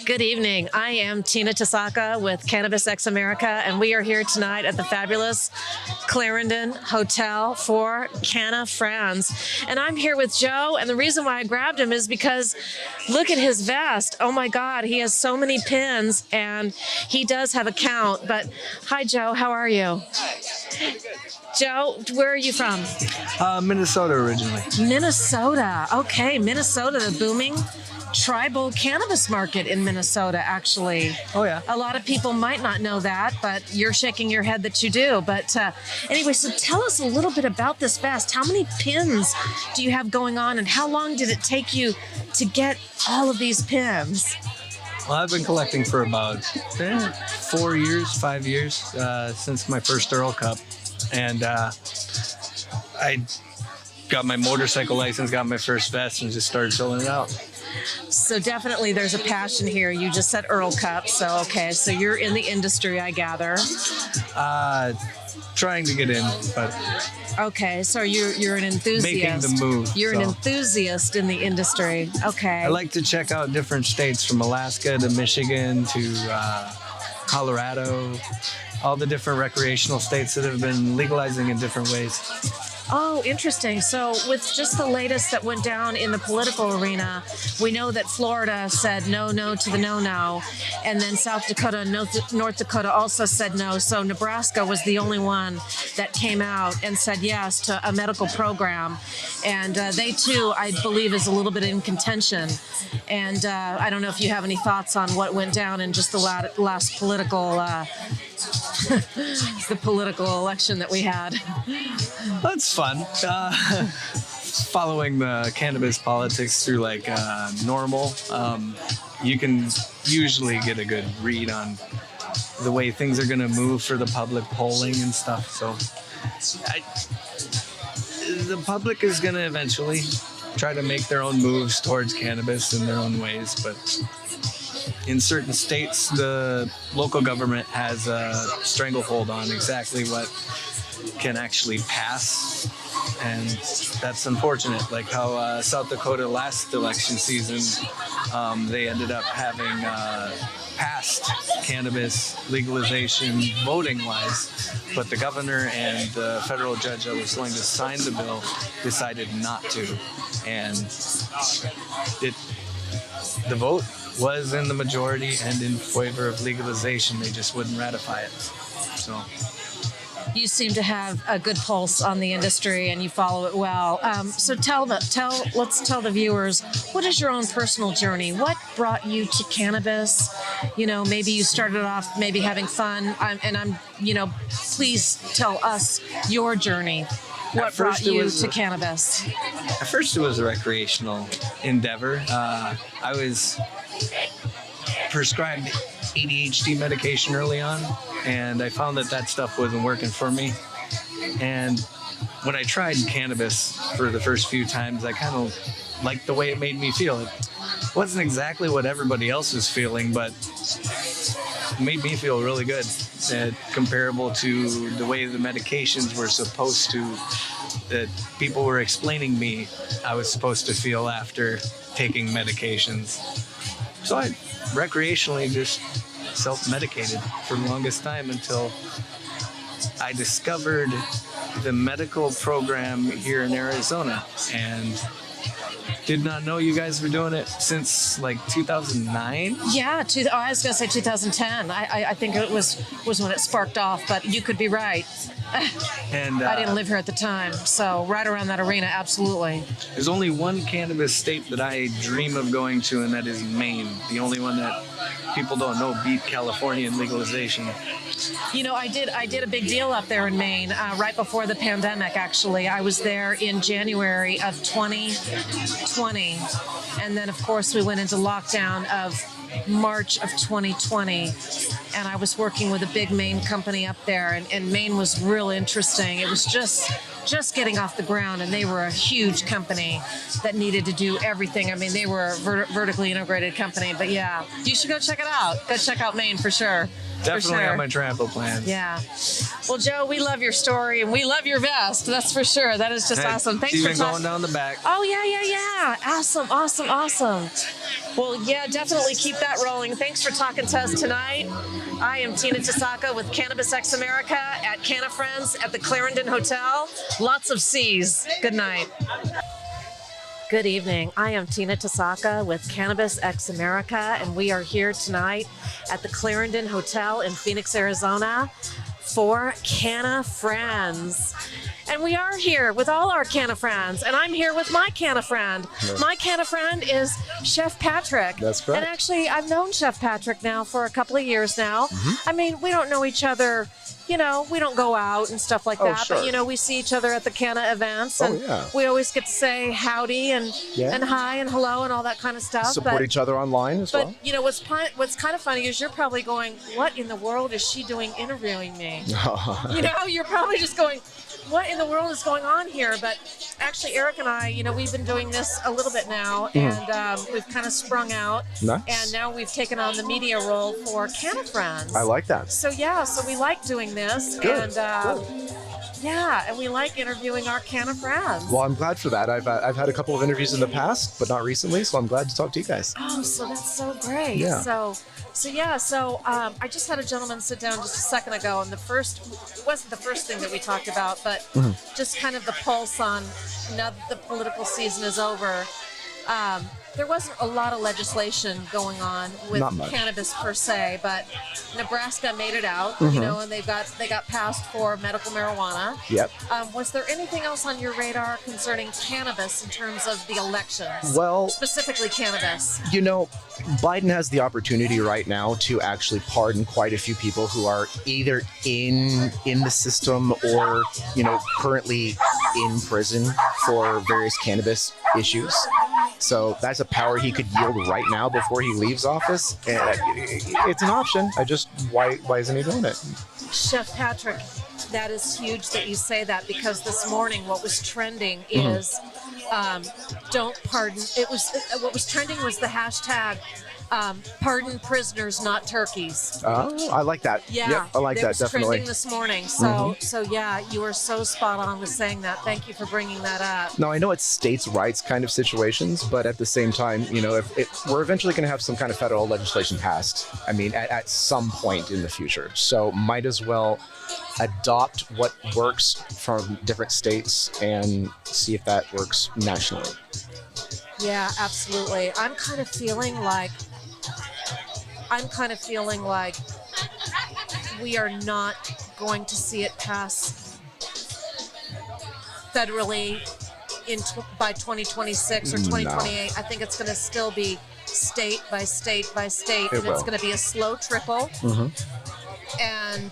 Good evening. I am Tina Tasaka with Cannabis X America, and we are here tonight at the fabulous Clarendon Hotel for Canna Friends. And I'm here with Joe, and the reason why I grabbed him is because look at his vest. Oh my God, he has so many pins, and he does have a count. But hi, Joe. How are you? Joe, where are you from? Minnesota originally. Minnesota. Okay, Minnesota, the booming tribal cannabis market in Minnesota, actually. Oh, yeah. A lot of people might not know that, but you're shaking your head that you do. But anyway, so tell us a little bit about this vest. How many pins do you have going on, and how long did it take you to get all of these pins? Well, I've been collecting for about 4 years, 5 years, since my first Earl Cup. And I got my motorcycle license, got my first vest, and just started filling it out. So definitely there's a passion here. You just said Earl Cup, so okay. So you're in the industry, I gather. Trying to get in, but... Okay, so you're an enthusiast. Making the move. You're an enthusiast in the industry. Okay. I like to check out different states, from Alaska to Michigan to Colorado, all the different recreational states that have been legalizing in different ways. Oh, interesting. So with just the latest that went down in the political arena, we know that Florida said no to the no, and then South Dakota and North Dakota also said no. So Nebraska was the only one that came out and said yes to a medical program. And they too, I believe, is a little bit in contention. And I don't know if you have any thoughts on what went down in just the last political the political election that we had. That's fun. Following the cannabis politics through like normal, you can usually get a good read on the way things are going to move for the public polling and stuff. So the public is going to eventually try to make their own moves towards cannabis in their own ways, but in certain states, the local government has a stranglehold on exactly what can actually pass, and that's unfortunate. Like how South Dakota last election season, they ended up having passed cannabis legalization voting-wise, but the governor and the federal judge that was going to sign the bill decided not to, and the vote was in the majority and in favor of legalization. They just wouldn't ratify it. So you seem to have a good pulse on the industry and you follow it well. So let's tell the viewers, what is your own personal journey? What brought you to cannabis? You know, maybe you started off maybe having fun, please tell us your journey. What brought you to cannabis? At first it was a recreational endeavor. I was prescribed ADHD medication early on, and I found that stuff wasn't working for me. And when I tried cannabis for the first few times, I kind of liked the way it made me feel. It wasn't exactly what everybody else was feeling, but it made me feel really good, comparable to the way the medications were supposed to, that people were explaining me I was supposed to feel after taking medications. So I recreationally just self-medicated for the longest time until I discovered the medical program here in Arizona, and did not know you guys were doing it since like 2009. Yeah, I was gonna say 2010. I think it was when it sparked off, but you could be right. And I didn't live here at the time, so right around that arena, absolutely. There's only one cannabis state that I dream of going to, and that is Maine. The only one that people don't know beat California in legalization. You know, I did a big deal up there in Maine right before the pandemic, actually. I was there in January of 2020. And then, of course, we went into lockdown of March of 2020. And I was working with a big Maine company up there. And Maine was real interesting. It was just getting off the ground, and they were a huge company that needed to do everything. I mean, they were a vertically integrated company. But yeah, you should go check it out. Go check out Maine for sure. Definitely on my travel plans. Yeah. Well, Joe, we love your story and we love your vest. That's for sure. That is just awesome. Thanks for going down the back. Oh, yeah. Awesome. Well, yeah, definitely keep that rolling. Thanks for talking to us tonight. I am Tina Tasaka with Cannabis X America at Canna Friends at the Clarendon Hotel. Lots of C's. Good night. Good evening. I am Tina Tasaka with Cannabis X America, and we are here tonight at the Clarendon Hotel in Phoenix, Arizona for Canna Friends. And we are here with all our Canna Friends, and I'm here with my Canna Friend. Yeah. My Canna Friend is Chef Patrick. That's correct. And actually, I've known Chef Patrick now for a couple of years now. Mm-hmm. I mean, we don't know each other, you know, we don't go out and stuff like that, sure. but, you know, we see each other at the Canna events, Oh, and yeah. we always get to say howdy and Yeah. and hi and hello and all that kind of stuff. Support each other online as But well. you know what's kind of funny is you're probably going, what in the world is she doing interviewing me? You know, you're probably just going, what in the world is going on here? But actually, Eric and I, you know, we've been doing this a little bit now, and we've kind of sprung out. Nice. And now we've taken on the media role for Canna Friends. I like that. So yeah, so we like doing this, Good, and yeah, and we like interviewing our Canna Friends. Well, I'm glad for that. I've had a couple of interviews in the past, but not recently, so I'm glad to talk to you guys. Oh, so that's so great. Yeah. So I just had a gentleman sit down just a second ago, and it wasn't the first thing that we talked about, but just kind of the pulse on now that the political season is over. There wasn't a lot of legislation going on with Not much. cannabis per se, but Nebraska made it out, you know, and they got passed for medical marijuana. Yep. Was there anything else on your radar concerning cannabis in terms of the elections? Well, Specifically cannabis. you know, Biden has the opportunity right now to actually pardon quite a few people who are either in the system or, you know, currently in prison for various cannabis issues. So that's a power he could yield right now before he leaves office. And it's an option. Why isn't he doing it? Chef Patrick, that is huge that you say that, because this morning what was trending is don't pardon. What was trending was the hashtag pardon prisoners, not turkeys. Oh, I like that. Yeah, Yep, I like it that, was definitely. trending this morning. So yeah, you were so spot on with saying that. Thank you for bringing that up. Now, I know it's states' rights kind of situations, but at the same time, you know, if we're eventually going to have some kind of federal legislation passed, I mean, at some point in the future. So might as well adopt what works from different states and see if that works nationally. Yeah, absolutely. I'm kind of feeling like we are not going to see it pass federally by 2026 or 2028. I think it's going to still be state by state by state, and it's going to be a slow trickle. And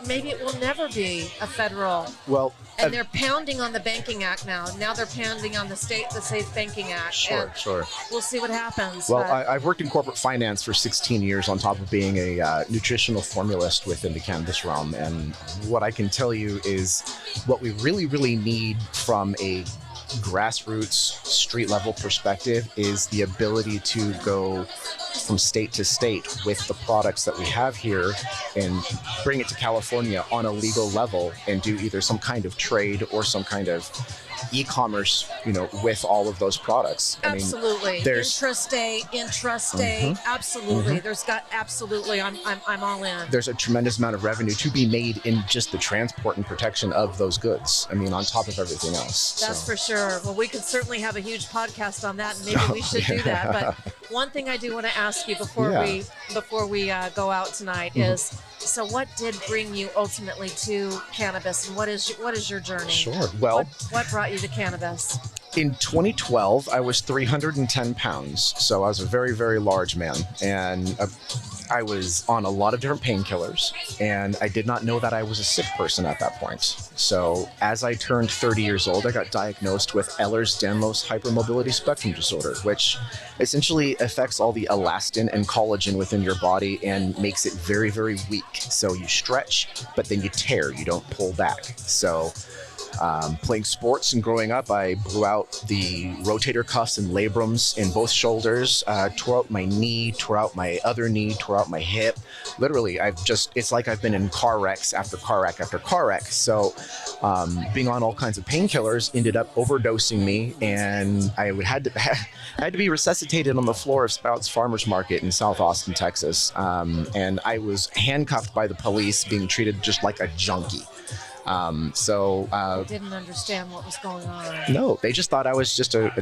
maybe it will never be a federal. Well, And they're pounding on the Banking Act now. Now they're pounding on the Safe Banking Act. sure. We'll see what happens. Well, but I've worked in corporate finance for 16 years on top of being a nutritional formulist within the cannabis realm. And what I can tell you is what we really, really need from a grassroots, street level perspective is the ability to go from state to state with the products that we have here and bring it to California on a legal level and do either some kind of trade or some kind of e-commerce, you know, with all of those products. absolutely. I mean, there's Intrastate, absolutely. Absolutely. I'm all in. there's a tremendous amount of revenue to be made in just the transport and protection of those goods. I mean, on top of everything else. That's for sure. Well, we could certainly have a huge podcast on that, and maybe we should do that. But one thing I do want to ask you before we go out tonight is, so what did bring you ultimately to cannabis, and what is your journey? Sure. Well, what brought you to cannabis? in 2012, I was 310 pounds. So I was a very, very large man. And I was on a lot of different painkillers. And I did not know that I was a sick person at that point. So as I turned 30 years old, I got diagnosed with Ehlers-Danlos hypermobility spectrum disorder, which essentially affects all the elastin and collagen within your body and makes it very, very weak. So you stretch, but then you tear, you don't pull back. So Playing sports and growing up, I blew out the rotator cuffs and labrums in both shoulders, tore out my knee, tore out my other knee, tore out my hip. Literally, it's like I've been in car wrecks after car wreck after car wreck. So being on all kinds of painkillers ended up overdosing me, and I had to be resuscitated on the floor of Sprouts Farmers Market in South Austin, Texas. And I was handcuffed by the police, being treated just like a junkie. They didn't understand what was going on. No, they just thought I was just an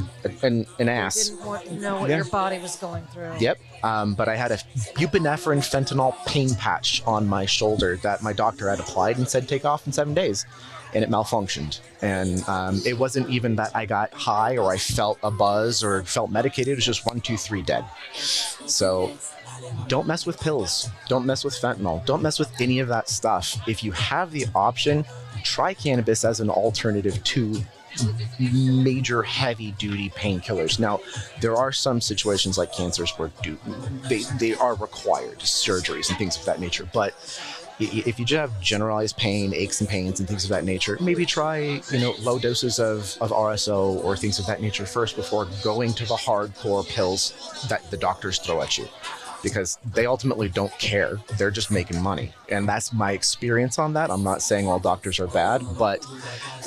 ass. They didn't want to know what your body was going through. Yep. But I had a buprenorphine fentanyl pain patch on my shoulder that my doctor had applied and said take off in 7 days. And it malfunctioned. And it wasn't even that I got high or I felt a buzz or felt medicated. It was just 1, 2, 3 dead. So don't mess with pills. Don't mess with fentanyl. Don't mess with any of that stuff. If you have the option, try cannabis as an alternative to major heavy-duty painkillers. Now, there are some situations like cancers where they are required surgeries and things of that nature. But if you just have generalized pain, aches and pains and things of that nature, maybe try, low doses of RSO or things of that nature first before going to the hardcore pills that the doctors throw at you. Because they ultimately don't care. They're just making money. And that's my experience on that. I'm not saying all doctors are bad, but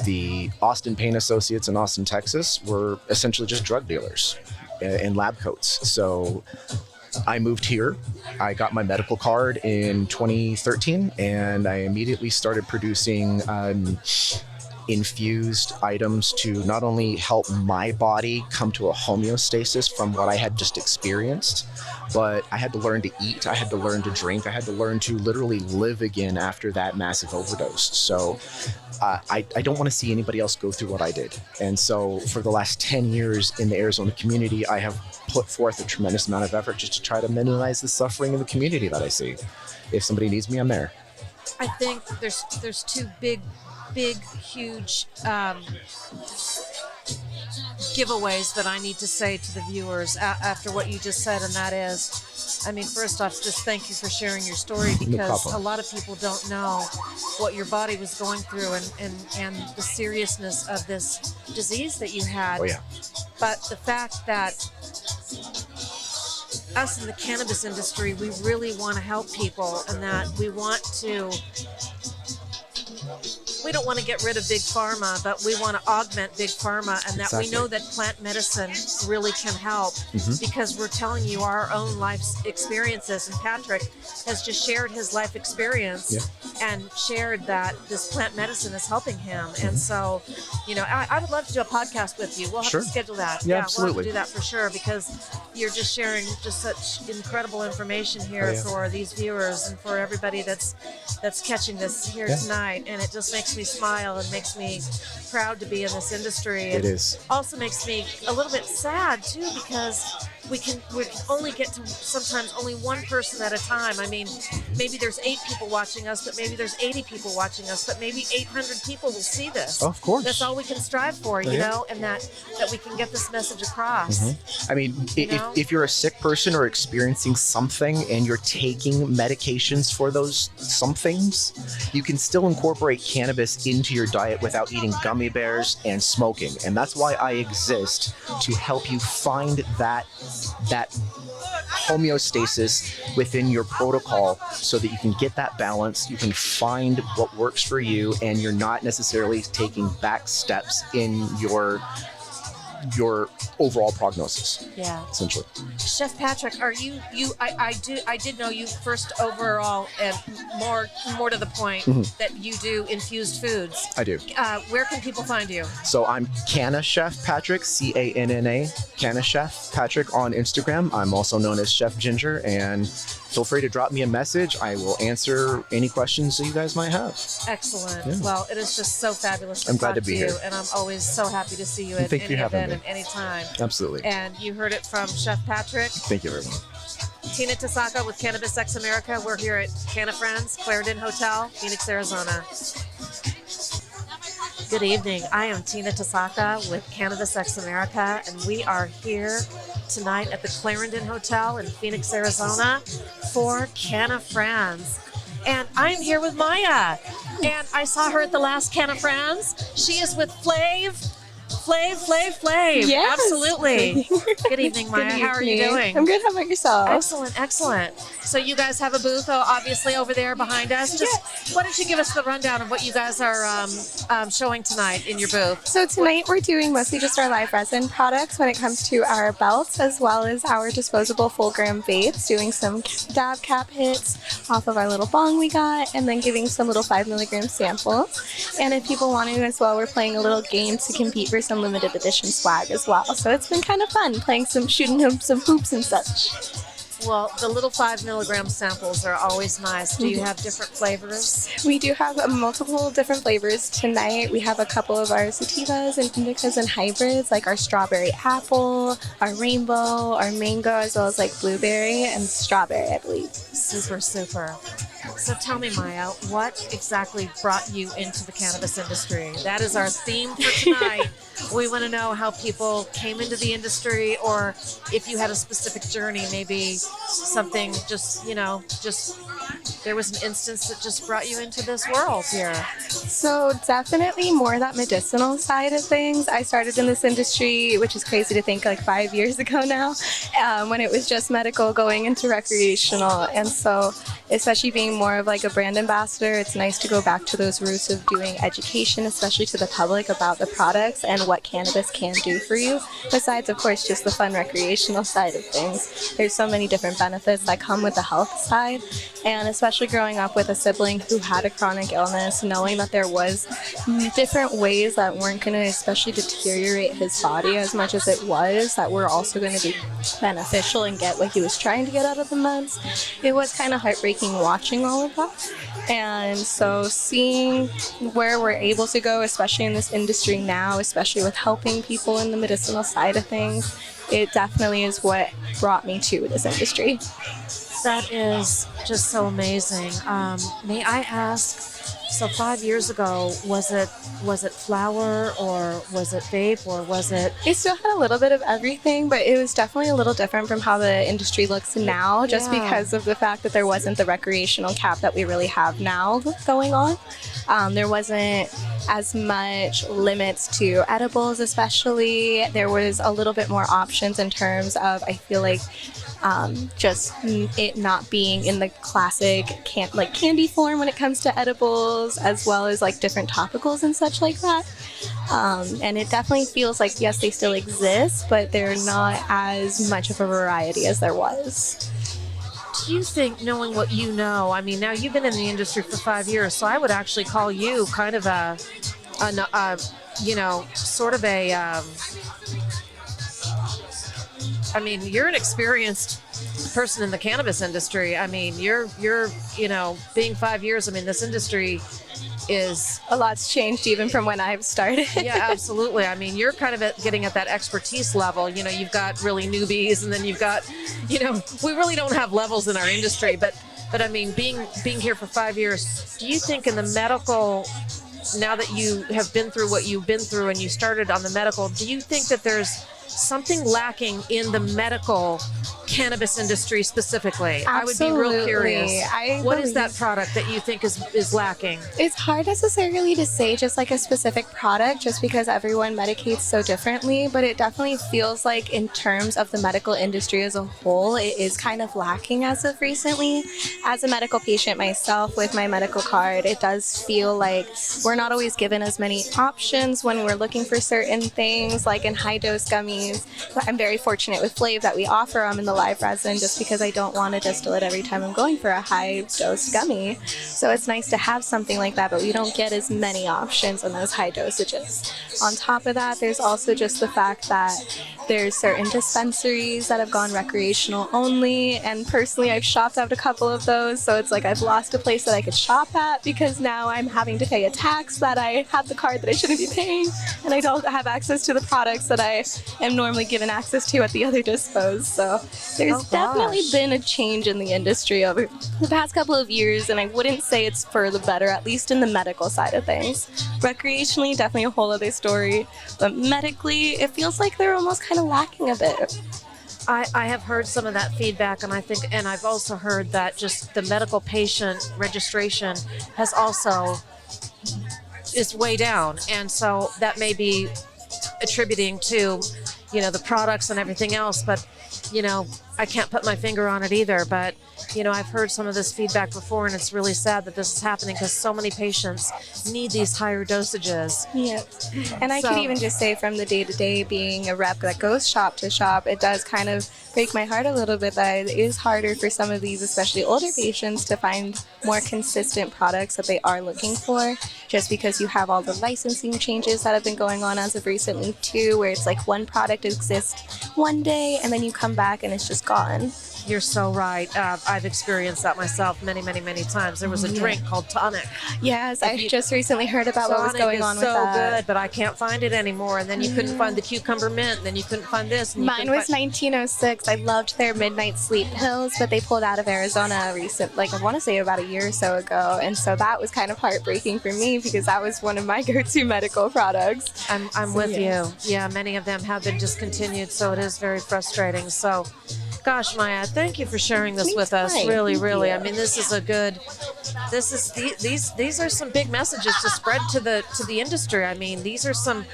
the Austin Pain Associates in Austin, Texas were essentially just drug dealers in lab coats. So I moved here. I got my medical card in 2013, and I immediately started producing infused items to not only help my body come to a homeostasis from what I had just experienced, but I had to learn to eat, I had to learn to drink, I had to learn to literally live again after that massive overdose. So I don't want to see anybody else go through what I did. And so for the last 10 years in the Arizona community, I have put forth a tremendous amount of effort just to try to minimize the suffering in the community that I see. If somebody needs me, I'm there. I think there's two big, huge giveaways that I need to say to the viewers after what you just said, and that is, first off, just thank you for sharing your story, because a lot of people don't know what your body was going through and the seriousness of this disease that you had. Oh, yeah. But the fact that us in the cannabis industry, we really want to help people, and that we don't want to get rid of big pharma, but we want to augment big pharma, and that we know that plant medicine really can help, because we're telling you our own life's experiences. And Patrick has just shared his life experience and shared that this plant medicine is helping him. And so, I would love to do a podcast with you. We'll have to schedule that. Yeah, absolutely. We'll have to do that for sure, because you're just sharing just such incredible information here for these viewers and for everybody that's catching this here tonight. And it just makes me smile and makes me proud to be in this industry. It is. Also makes me a little bit sad too, because we can only get to sometimes only one person at a time. Maybe there's 8 people watching us, but maybe there's 80 people watching us, but maybe 800 people will see this. Of course. That's all we can strive for, you know, and that we can get this message across. If you're a sick person or experiencing something and you're taking medications for those somethings, you can still incorporate cannabis into your diet without eating gummy bears and smoking. And that's why I exist, to help you find that homeostasis within your protocol, so that you can get that balance, you can find what works for you, and you're not necessarily taking back steps in your overall prognosis. Yeah. Essentially. Chef Patrick, are you I did know you first overall, and more to the point, that you do infused foods. I do. Where can people find you? So I'm Canna Chef Patrick, Canna, Canna Chef Patrick on Instagram. I'm also known as Chef Ginger, and feel free to drop me a message. I will answer any questions that you guys might have. Excellent. Yeah. Well, it is just so fabulous to I'm talk glad to be you, here. and I'm always so happy to see you at any event and any time. Absolutely. And you heard it from Chef Patrick. Thank you, everyone. Tina Tasaka with Cannabis X America. We're here at Canna Friends, Clarendon Hotel, Phoenix, Arizona. Good evening. I am Tina Tasaka with Cannabis X America, and we are here tonight at the Clarendon Hotel in Phoenix, Arizona for Canna Friends. And I'm here with Maya. And I saw her at the last Canna Friends. She is with Flav. Yes. Absolutely. Good evening, Maya. How are you doing? I'm good. How about yourself? Excellent. So you guys have a booth, obviously, over there behind us. Just why don't you give us the rundown of what you guys are showing tonight in your booth? So tonight we're doing mostly just our live resin products when it comes to our belts, as well as our disposable full gram vapes, doing some dab cap hits off of our little bong we got, and then giving some little 5 milligram samples. And if people want to as well, we're playing a little game to compete for some limited edition swag as well. So it's been kind of fun playing shooting some hoops and such. Well, the little 5 milligram samples are always nice. Do you have different flavors? We do have multiple different flavors tonight. We have a couple of our sativas and indicas and hybrids, like our strawberry apple, our rainbow, our mango, as well as like blueberry and strawberry, I believe. Super. So tell me, Maya, what exactly brought you into the cannabis industry? That is our theme for tonight. We want to know how people came into the industry, or if you had a specific journey, maybe something just there was an instance that just brought you into this world here. So definitely more that medicinal side of things. I started in this industry, which is crazy to think, like 5 years ago now, when it was just medical going into recreational. And so especially being more of like a brand ambassador, it's nice to go back to those roots of doing education, especially to the public, about the products and what cannabis can do for you. Besides, of course, just the fun recreational side of things. There's so many different benefits that come with the health side. And especially growing up with a sibling who had a chronic illness, knowing that there was different ways that weren't going to especially deteriorate his body as much as it was, that were also going to be beneficial and get what he was trying to get out of the meds. It was kind of heartbreaking watching all of that. And so seeing where we're able to go, especially in this industry now, especially with helping people in the medicinal side of things, it definitely is what brought me to this industry. That is just so amazing. May I ask, so 5 years ago, was it flower, or was it vape, or was it? It still had a little bit of everything, but it was definitely a little different from how the industry looks now, just because of the fact that there wasn't the recreational cap that we really have now going on. There wasn't as much limits to edibles, especially. There was a little bit more options in terms of, I feel like, just it not being in the classic candy form when it comes to edibles, as well as like different topicals and such like that. And it definitely feels like, yes, they still exist, but they're not as much of a variety as there was. Do you think, knowing what you know, I mean, now you've been in the industry for 5 years, so I would actually call you kind of I mean, you're an experienced person in the cannabis industry. I mean, you're being 5 years, I mean, this industry is... A lot's changed even from when I've started. Yeah, absolutely. I mean, you're kind of getting at that expertise level. You know, you've got really newbies, and then you've got, we really don't have levels in our industry. But I mean, being here for 5 years, do you think in the medical, now that you have been through what you've been through and you started on the medical, do you think that there's something lacking in the medical cannabis industry specifically? Absolutely. I would be real curious. What is that product that you think is lacking? It's hard necessarily to say just like a specific product, just because everyone medicates so differently, but it definitely feels like in terms of the medical industry as a whole, it is kind of lacking as of recently. As a medical patient myself with my medical card, it does feel like we're not always given as many options when we're looking for certain things, like in high dose gummies. I'm very fortunate with Flav that we offer them in the live resin, just because I don't want to distill it every time I'm going for a high dose gummy. So it's nice to have something like that, but we don't get as many options in those high dosages. On top of that, there's also just the fact that there's certain dispensaries that have gone recreational only, and personally I've shopped at a couple of those, so it's like I've lost a place that I could shop at because now I'm having to pay a tax that I have the card that I shouldn't be paying, and I don't have access to the products that I am normally given access to at the other dispos. So there's definitely been a change in the industry over the past couple of years, and I wouldn't say it's for the better, at least in the medical side of things. Recreationally, definitely a whole other story, but medically, it feels like they're almost kind of lacking a bit. I have heard some of that feedback, and I've also heard that just the medical patient registration has also is way down, and so that may be attributing to, the products and everything else. But I can't put my finger on it either. But I've heard some of this feedback before, and it's really sad that this is happening because so many patients need these higher dosages. Yeah. And I can even just say from the day-to-day being a rep that goes shop to shop, it does kind of break my heart a little bit that it is harder for some of these, especially older patients, to find more consistent products that they are looking for, just because you have all the licensing changes that have been going on as of recently too, where it's like one product exists one day and then you come back and it's just gone. You're so right. I've experienced that myself many, many, many times. There was a drink called tonic. Yes, I just recently heard about what was going on with that. Tonic is so good, but I can't find it anymore. And then you couldn't find the cucumber mint, and then you couldn't find this. And mine was 1906. I loved their midnight sleep pills, but they pulled out of Arizona I want to say about a year or so ago. And so that was kind of heartbreaking for me because that was one of my go-to medical products. I'm with you. Yeah, many of them have been discontinued, so it is very frustrating. So, gosh, Maya, thank you for sharing this with us. Really, really. I mean, this is these are some big messages to spread to the industry. I mean, these are some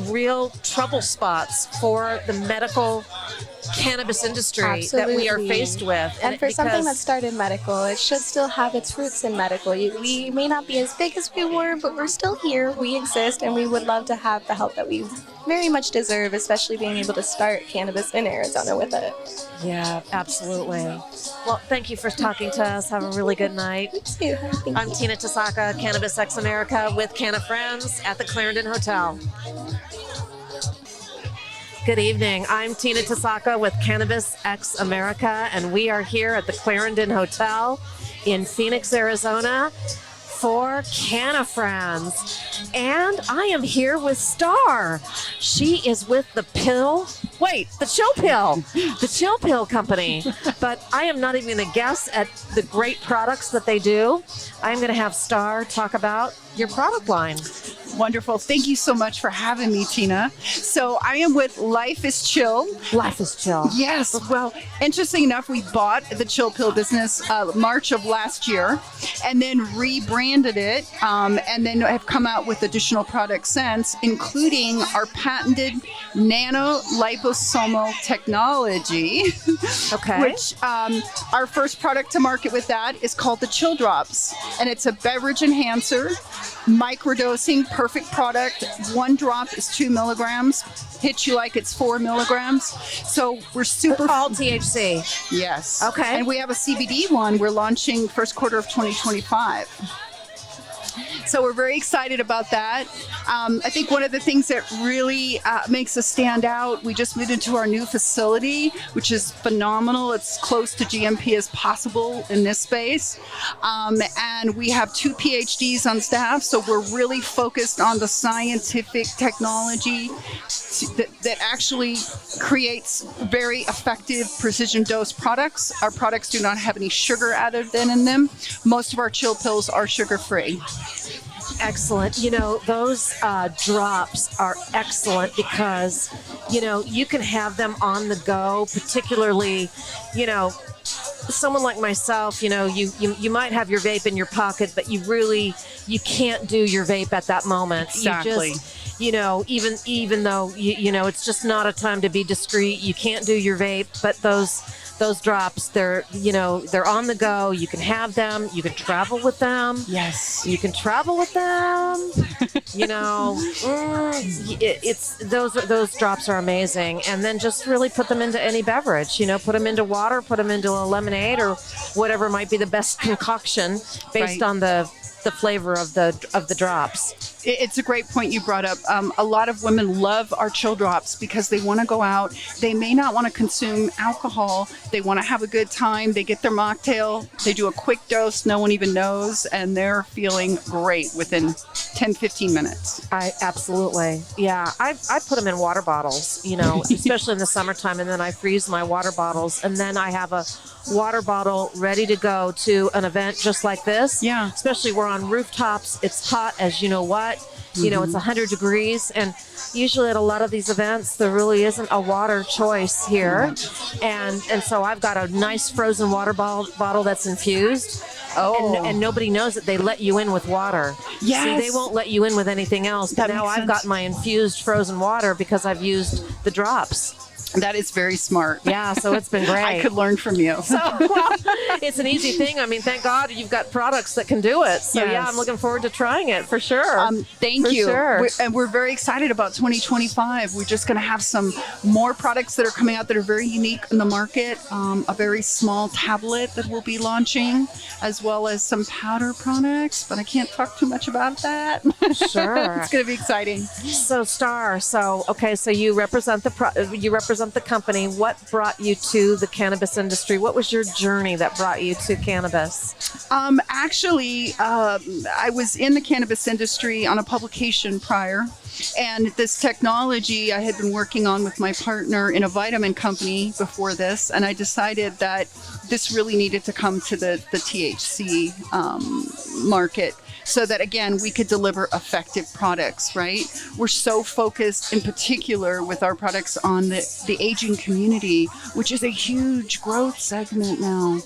real trouble spots for the medical cannabis industry that we are faced with. And for something that started medical, it should still have its roots in medical. We may not be as big as we were, but we're still here. We exist, and we would love to have the help that we very much deserve, especially being able to start cannabis in Arizona with it. Yeah, absolutely. Well, thank you for talking to us. Have a really good night. You too. Thank I'm you. Tina Tasaka, Cannabis X America with Canna Friends at the Clarendon Hotel. Good evening. I'm Tina Tasaka with Cannabis X America, and we are here at the Clarendon Hotel in Phoenix, Arizona for Canna Friends. And I am here with Star. She is with the Chill Pill Company. But I am not even going to guess at the great products that they do. I'm going to have Star talk about your product line. Wonderful. Thank you so much for having me, Tina. So I am with Life is Chill. Life is Chill. Yes. Well, interesting enough, we bought the Chill Pill business March of last year and then rebranded it and then have come out with additional products since, including our patented nano liposomal technology. Okay. Which our first product to market with that is called the Chill Drops. And it's a beverage enhancer, microdosing, perfect product. One drop is 2 milligrams. Hits you like it's 4 milligrams. So we're super... All THC. Yes. Okay. And we have a CBD one we're launching first quarter of 2025. So we're very excited about that. I think one of the things that really makes us stand out, we just moved into our new facility, which is phenomenal. It's close to GMP as possible in this space. And we have 2 PhDs on staff, so we're really focused on the scientific technology that actually creates very effective precision dose products. Our products do not have any sugar added in them. Most of our chill pills are sugar-free. Excellent. Those drops are excellent because, you can have them on the go, particularly, someone like myself, you might have your vape in your pocket, but you can't do your vape at that moment. Exactly. You just, even though, it's just not a time to be discreet, you can't do your vape, but those drops, they're on the go. You can have them. You can travel with them. Yes. You can travel with them. Those drops are amazing. And then just really put them into any beverage. Put them into water, put them into a lemonade, or whatever might be the best concoction based on the flavor of the drops. It's a great point you brought up. A lot of women love our chill drops because they want to go out. They may not want to consume alcohol. They want to have a good time. They get their mocktail. They do a quick dose. No one even knows. And they're feeling great within 10, 15 minutes. Absolutely. Yeah. I put them in water bottles, especially in the summertime. And then I freeze my water bottles. And then I have a water bottle ready to go to an event just like this. Yeah. Especially we're on rooftops. It's hot as you know what. It's 100 degrees, and usually at a lot of these events there really isn't a water choice here, and so I've got a nice frozen water bottle that's infused, Oh. And nobody knows it. They let you in with water. Yes. See, they won't let you in with anything else. But That now makes I've sense. got my infused frozen water because I've used the drops. That is very smart. Yeah, so it's been great. I could learn from you. So, well, it's an easy thing. I mean, thank God you've got products that can do it. So, yeah, Yes. I'm looking forward to trying it for sure. Thank For you. sure. We're very excited about 2025. We're just going to have some more products that are coming out that are very unique in the market. A very small tablet that we'll be launching, as well as some powder products, but I can't talk too much about that. Sure. It's going to be exciting. So, Star. So, okay. So you represent the company. What brought you to the cannabis industry? What was your journey that brought you to cannabis? Actually, I was in the cannabis industry on a publication prior, and this technology I had been working on with my partner in a vitamin company before this, and I decided that this really needed to come to the THC market, so that again we could deliver effective products, right? We're so focused in particular with our products on the aging community, which is a huge growth segment now.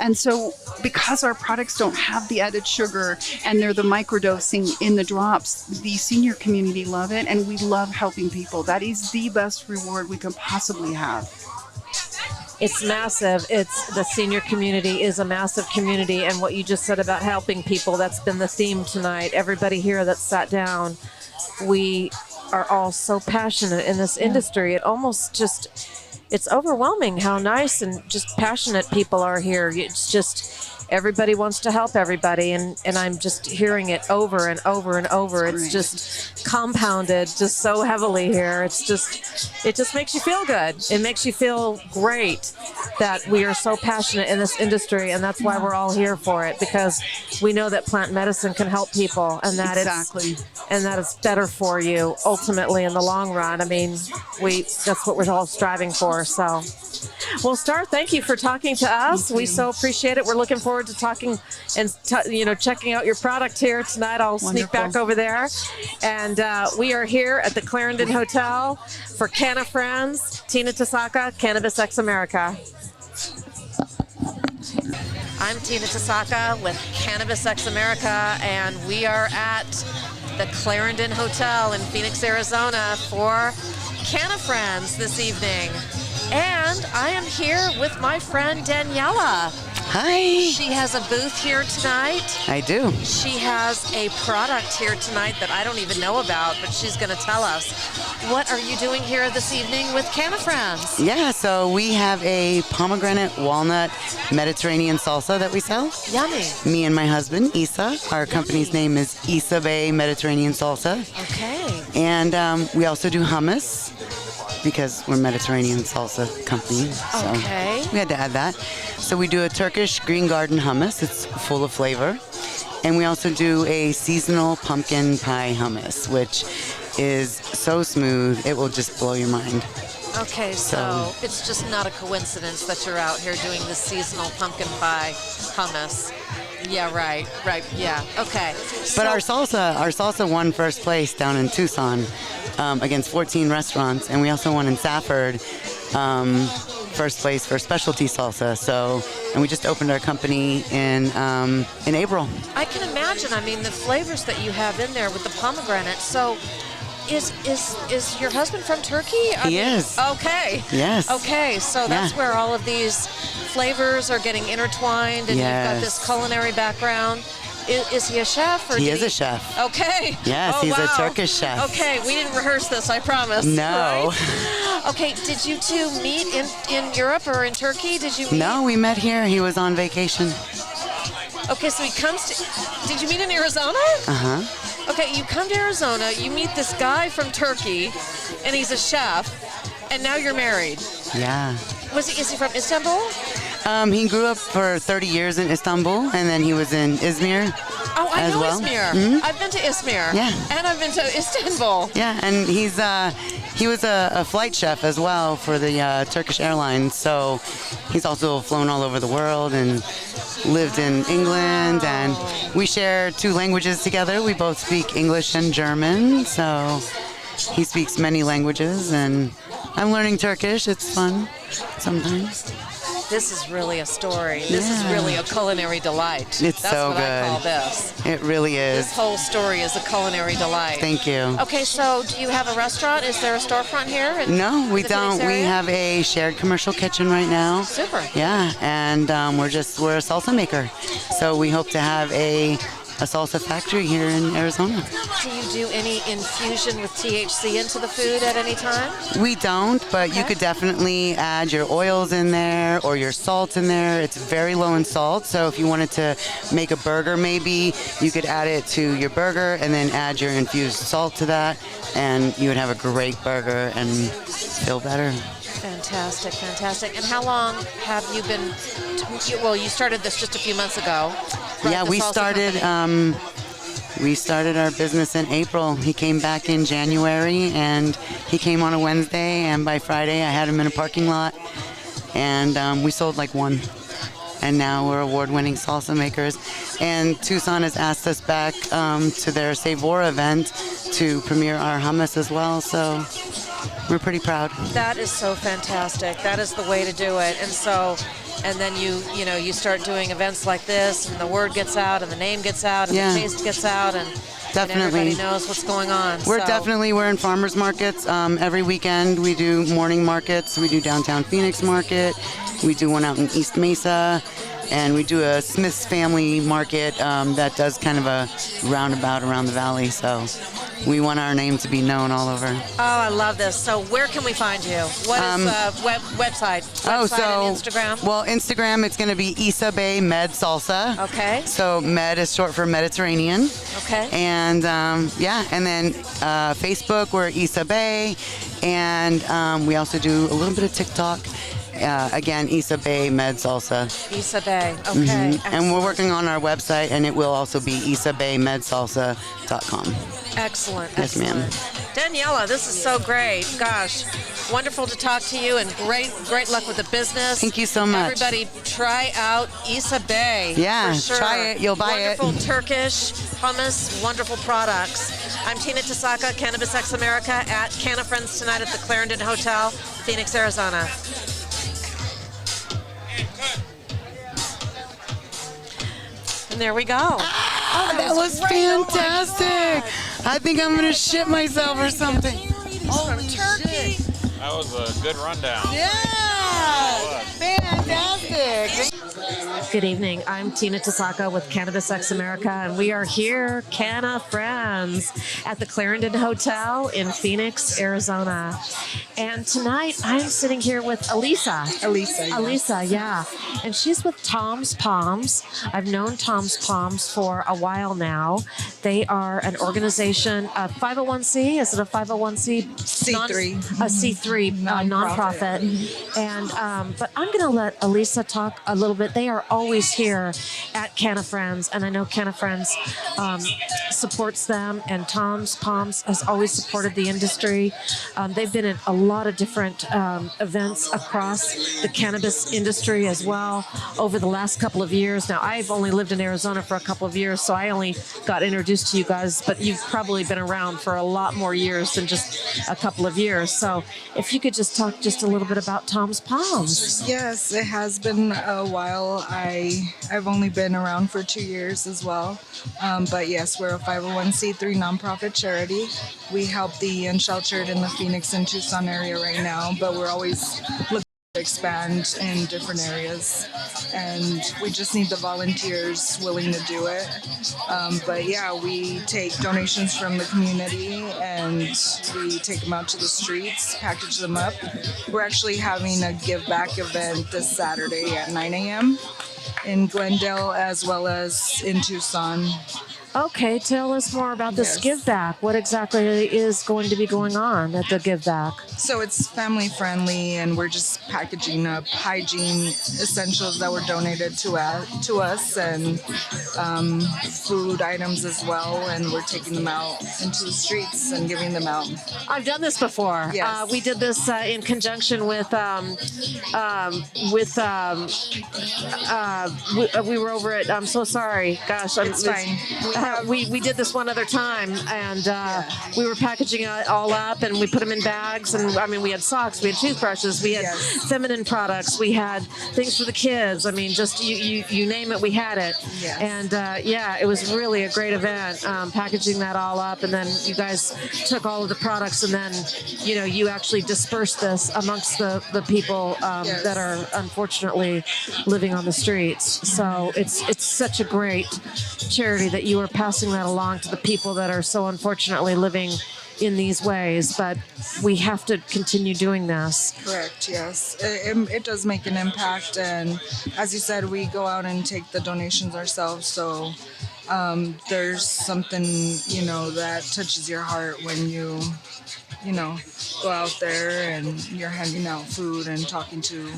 And so because our products don't have the added sugar and they're the microdosing in the drops, the senior community love it, and we love helping people. That is the best reward we can possibly have. It's massive. It's the senior community is a massive community, and what you just said about helping people, that's been the theme tonight. Everybody here that sat down, we are all so passionate in this industry. It almost just, it's overwhelming how nice and just passionate people are here. It's just, everybody wants to help everybody, and I'm just hearing it over and over and over. It's Great. just compounded just so heavily here. It just makes you feel good. It makes you feel great that we are so passionate in this industry, and that's why we're all here for it, because we know that plant medicine can help people, and that Exactly. it's better for you ultimately in the long run. I mean, that's what we're all striving for. So, well, Star, thank you for talking to us. We so appreciate it. We're looking forward to talking and checking out your product here tonight. I'll sneak back over there. And we are here at the Clarendon Hotel for Canna Friends. Tina Tasaka, Cannabis X America. I'm Tina Tasaka with Cannabis X America, and we are at the Clarendon Hotel in Phoenix, Arizona for Canna Friends this evening. And I am here with my friend Daniela. Hi. She has a booth here tonight. I do. She has a product here tonight that I don't even know about, but she's going to tell us. What are you doing here this evening with Canna Friends? Yeah, so we have a pomegranate walnut Mediterranean salsa that we sell. Yummy. Me and my husband, Isa. Our company's name is Isa Bay Mediterranean Salsa. Okay. And we also do hummus because we're Mediterranean salsa company. So Okay. we had to add that. So we do a Turkish green garden hummus. It's full of flavor. And we also do a seasonal pumpkin pie hummus, which is so smooth, it will just blow your mind. Okay, so it's just not a coincidence that you're out here doing the seasonal pumpkin pie hummus. Yeah, right, yeah, okay. But our salsa won first place down in Tucson against 14 restaurants, and we also won in Safford first place for specialty salsa. So, and we just opened our company in April. I can imagine. I mean, the flavors that you have in there with the pomegranate. So, is your husband from Turkey? He is. Okay. Yes. Okay, so that's Yeah. where all of these flavors are getting intertwined, and you've got Yes. this culinary background. Is he a chef? Or He did is a chef. Okay. Yes, Oh, he's a wow. Turkish chef. Okay, we didn't rehearse this, I promise. No. Right? Okay, did you two meet in Europe or in Turkey? Did you meet? No, we met here. He was on vacation. Okay, so he comes to. Did you meet in Arizona? Uh-huh. Okay, you come to Arizona, you meet this guy from Turkey, and he's a chef, and now you're married. Yeah. Is he from Istanbul? He grew up for 30 years in Istanbul, and then he was in Izmir. Oh, I as know well. Izmir. Mhm. I've been to Izmir. Yeah. And I've been to Istanbul. Yeah, and he was a flight chef as well for the Turkish Airlines, so he's also flown all over the world and lived in England, and we share two languages together. We both speak English and German, so he speaks many languages, and I'm learning Turkish. It's fun sometimes. This is really a story. This is really a culinary delight. It's That's so what I call good. this. It really is. This whole story is a culinary delight. Thank you. Okay, so do you have a restaurant? Is there a storefront here? No, we the Phoenix don't. We area? have a shared commercial kitchen right now. Super. Yeah, and we're a salsa maker. So we hope to have a salsa factory here in Arizona. Do you do any infusion with THC into the food at any time? We don't, but you could definitely add your oils in there or your salt in there. It's very low in salt, so if you wanted to make a burger maybe, you could add it to your burger and then add your infused salt to that, and you would have a great burger and feel better. Fantastic, fantastic. And how long have you been, well, you started this just a few months ago. Right? Yeah, The we salsa started company. we started our business in April. He came back in January, and he came on a Wednesday, and by Friday I had him in a parking lot, and we sold like one. And now we're award-winning salsa makers. And Tucson has asked us back to their Savor event to premiere our hummus as well, so we're pretty proud. That is so fantastic. That is the way to do it. And so, and then you start doing events like this, and the word gets out, and the name gets out, and the taste gets out, and everybody knows what's going on. We're in farmers markets every weekend. We do morning markets. We do downtown Phoenix market. We do one out in East Mesa. And we do a Smith's Family Market that does kind of a roundabout around the valley. So we want our name to be known all over. Oh, I love this. So where can we find you? What is website? And Instagram? Well, Instagram, it's going to be Issa Bay Med Salsa. Okay. So Med is short for Mediterranean. Okay. And and then Facebook, we're Issa Bay. And we also do a little bit of TikTok. Again, Issa Bay Med Salsa. Issa Bay, okay. And we're working on our website, and it will also be issabaymedsalsa.com. Excellent. Yes, ma'am. Daniela, this is so great. Gosh, wonderful to talk to you, and great luck with the business. Thank you so much. Everybody, try out Issa Bay. Yeah, for sure. try it. You'll buy it. Wonderful Turkish hummus, wonderful products. I'm Tina Tasaka, Cannabis X America, at Canna Friends tonight at the Clarendon Hotel, Phoenix, Arizona. And there we go. That was fantastic. I think I'm going to shit myself or something. Turkey. That was a good rundown. Yeah. Fantastic. Good evening. I'm Tina Tasaka with Cannabis X America, and we are here, Canna Friends, at the Clarendon Hotel in Phoenix, Arizona. And tonight, I'm sitting here with Elisa. Elisa, yeah. And she's with Tom's Palms. I've known Tom's Palms for a while now. They are an organization, a 501c. Is it a 501c? C3. A C3 nonprofit. And but I'm going to let Elisa talk a little bit. They are always here at Canna Friends, and I know Canna Friends supports them, and Tom's Palms has always supported the industry. They've been at a lot of different events across the cannabis industry as well over the last couple of years. Now, I've only lived in Arizona for a couple of years, so I only got introduced to you guys, but you've probably been around for a lot more years than just a couple of years. So if you could just talk just a little bit about Tom's Palms. Yes, it has been a while. I've only been around for 2 years as well. But yes, we're a 501c3 nonprofit charity. We help the unsheltered in the Phoenix and Tucson area right now, but we're always looking to expand in different areas. And we just need the volunteers willing to do it. But yeah, we take donations from the community and we take them out to the streets, package them up. We're actually having a give back event this Saturday at 9 a.m. in Glendale as well as in Tucson. Okay, tell us more about this give back. What exactly is going to be going on at the give back? So it's family friendly, and we're just packaging up hygiene essentials that were donated to us, and food items as well. And we're taking them out into the streets and giving them out. I've done this before. Yes. We did this in conjunction with we were over at. I'm so sorry. Gosh, It's fine. we did this one other time, and we were packaging it all up, and we put them in bags. And I mean, we had socks, we had toothbrushes, we had feminine products, we had things for the kids. I mean, just you name it, we had it. Yes. And it was really a great event, packaging that all up, and then you guys took all of the products, and then you actually dispersed this amongst the people that are unfortunately living on the streets. So it's such a great charity that you are passing that along to the people that are so unfortunately living in these ways, but we have to continue doing this. Correct, yes. It does make an impact, and as you said, we go out and take the donations ourselves, so there's something, that touches your heart when you go out there and you're handing out food and talking to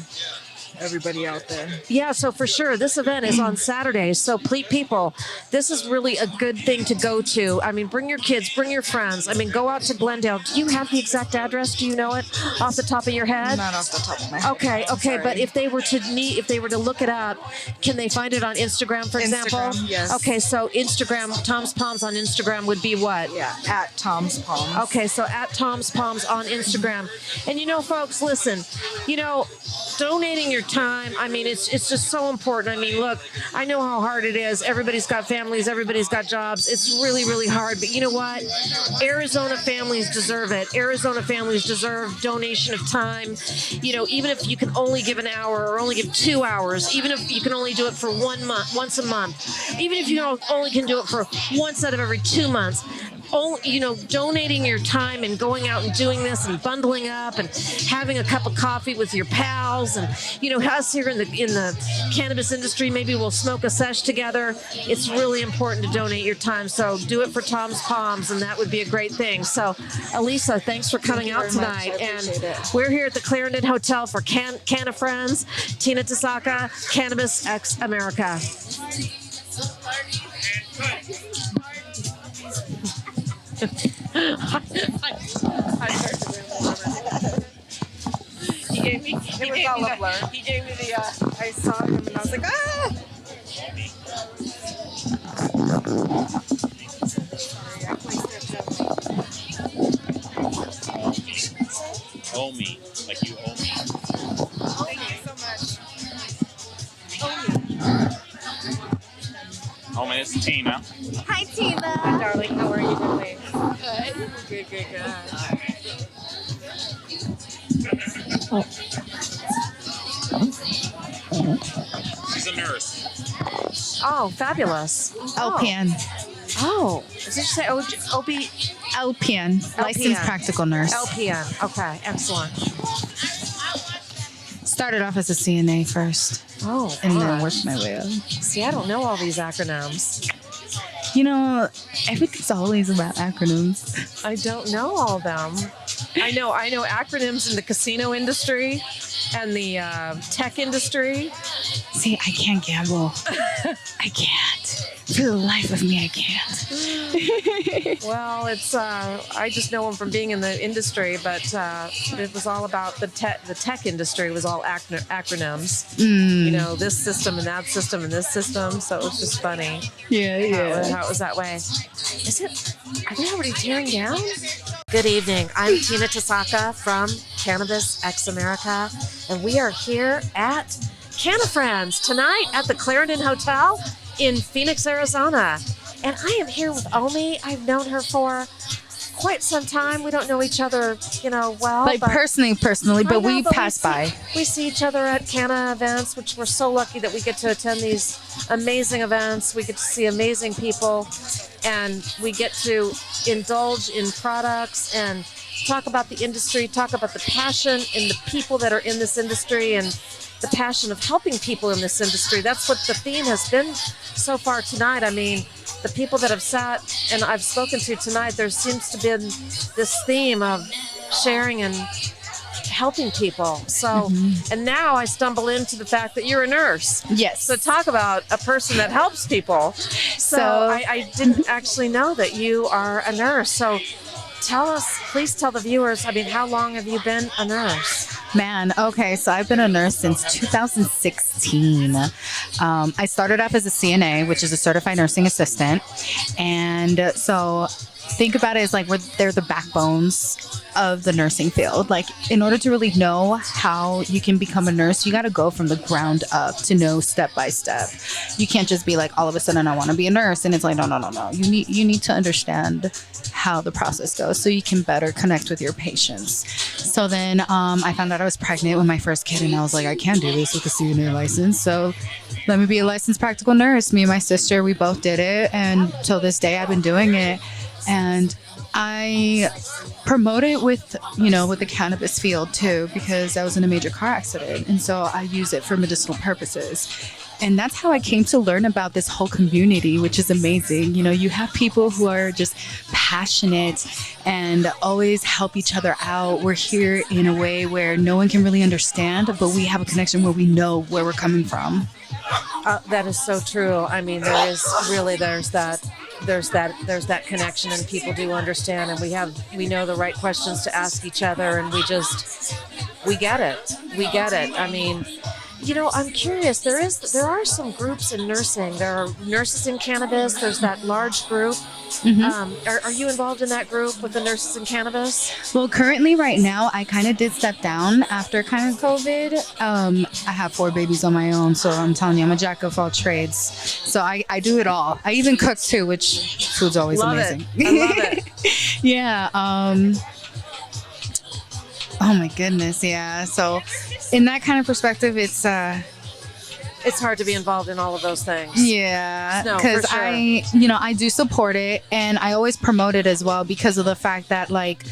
everybody out there. Yeah, so for sure, this event is on Saturdays. So please, people, this is really a good thing to go to. I mean, bring your kids, bring your friends. I mean, go out to Glendale. Do you have the exact address? Do you know it off the top of your head? Not off the top of my head. Okay, Sorry. but if they were to look it up, can they find it on Instagram, for example? Instagram, yes. Okay, so Instagram, Tom's Palms on Instagram would be what? Yeah, at Tom's Palms. Okay, so at Tom's Palms on Instagram. And folks, listen, donating your time, I mean, it's just so important. I mean, look, I know how hard it is. Everybody's got families, everybody's got jobs. It's really, really hard. But you know what? Arizona families deserve it. Arizona families deserve donation of time. Even if you can only give an hour or only give 2 hours, even if you can only do it for 1 month, once a month, even if you only can do it for once out of every 2 months, donating your time and going out and doing this and bundling up and having a cup of coffee with your pals, and us here in the cannabis industry, maybe we'll smoke a sesh together. It's really important to donate your time, so do it for Tom's Palms, and that would be a great thing. So Elisa, thanks for coming out tonight, and we're here at the Clarendon Hotel for Canna Friends, Tina Tasaka, Cannabis X America. He gave me the I saw him and I was like, ah! Owe me, like you owe me. Thank you so much. Oh man, it's Tina. Hi, Tina. Hi, darling. How are you doing? Good. She's a nurse. Oh, fabulous. LPN. Oh, did you say OB? LPN. Licensed practical nurse. LPN. Okay, excellent. Started off as a CNA first. Oh, and then worked my way up. See, I don't know all these acronyms. Everything's always about acronyms. I don't know all of them. I know acronyms in the casino industry and the tech industry. See, I can't gamble. I can't. For the life of me, I can't. Well, it's I just know them from being in the industry, but it was all about the tech industry was all acronyms. This system and that system and this system. So it was just funny. How it was that way. Are they already tearing down? Good evening. I'm Tina Tasaka from Cannabis X America, and we are here at Canna Friends tonight at the Clarendon Hotel in Phoenix, Arizona. And I am here with Omi. I've known her for quite some time. We don't know each other, well. Like personally, but we pass by. We see each other at Canna events, which we're so lucky that we get to attend these amazing events. We get to see amazing people, and we get to indulge in products and talk about the industry, talk about the passion in the people that are in this industry and the passion of helping people in this industry. That's what the theme has been so far tonight. I mean, the people that have sat and I've spoken to tonight, there seems to be this theme of sharing and helping people. So, and now I stumble into the fact that you're a nurse. Yes. So talk about a person that helps people. So I didn't actually know that you are a nurse. So please tell the viewers, how long have you been a nurse? Man, okay, so I've been a nurse since 2016. I started off as a CNA, which is a certified nursing assistant. And so think about it as like they're the backbones of the nursing field. Like, in order to really know how you can become a nurse, you got to go from the ground up to know step by step. You can't just be like, all of a sudden, I want to be a nurse. And it's like, no. You need to understand how the process goes so you can better connect with your patients. So then I found out I was pregnant with my first kid, and I was like, I can't do this with a CNA license. So let me be a licensed practical nurse. Me and my sister, we both did it. And till this day, I've been doing it. And I promote it with the cannabis field too, because I was in a major car accident. And so I use it for medicinal purposes. And that's how I came to learn about this whole community, which is amazing. You have people who are just passionate and always help each other out. We're here in a way where no one can really understand, but we have a connection where we know where we're coming from. That is so true. I mean, there's that connection, and people do understand, and we know the right questions to ask each other, and we get it. I mean, I'm curious. There are some groups in nursing. There are nurses in cannabis. There's that large group. Mm-hmm. Are you involved in that group with the nurses in cannabis? Well, currently right now, I kind of did step down after kind of COVID. I have 4 babies on my own, so I'm telling you, I'm a jack of all trades. So I do it all. I even cook too, which food's always amazing. I love it. Yeah. Oh my goodness. Yeah. So in that kind of perspective, it's hard to be involved in all of those things. Yeah, No, because for sure. I do support it, and I always promote it as well because of the fact that, like,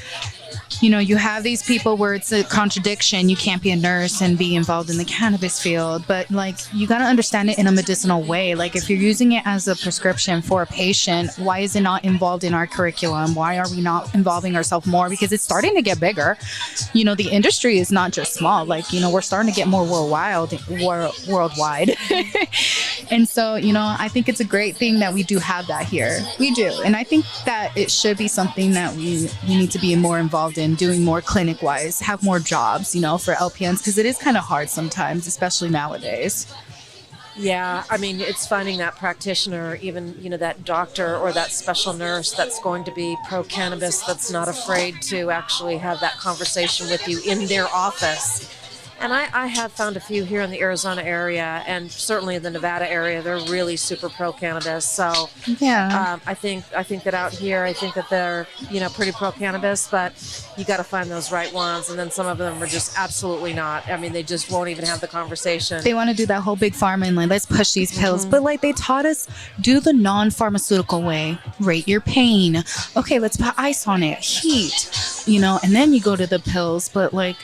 you have these people where it's a contradiction. You can't be a nurse and be involved in the cannabis field, but like, you got to understand it in a medicinal way. Like, if you're using it as a prescription for a patient, why is it not involved in our curriculum? Why are we not involving ourselves more? Because it's starting to get bigger. The industry is not just small. Like, we're starting to get more worldwide. And so, I think it's a great thing that we do have that here. We do. And I think that it should be something that we need to be more involved in, doing more clinic-wise, have more jobs, for LPNs, because it is kind of hard sometimes, especially nowadays. Yeah, I mean, it's finding that practitioner, even, that doctor or that special nurse that's going to be pro-cannabis, that's not afraid to actually have that conversation with you in their office. And I have found a few here in the Arizona area, and certainly in the Nevada area. They're really super pro-cannabis. So yeah, I think that out here, I think that they're pretty pro-cannabis, but you got to find those right ones. And then some of them are just absolutely not. I mean, they just won't even have the conversation. They want to do that whole big pharma and like, let's push these pills. But like, they taught us, do the non-pharmaceutical way. Rate your pain. Okay, let's put ice on it. Heat. And then you go to the pills. But like,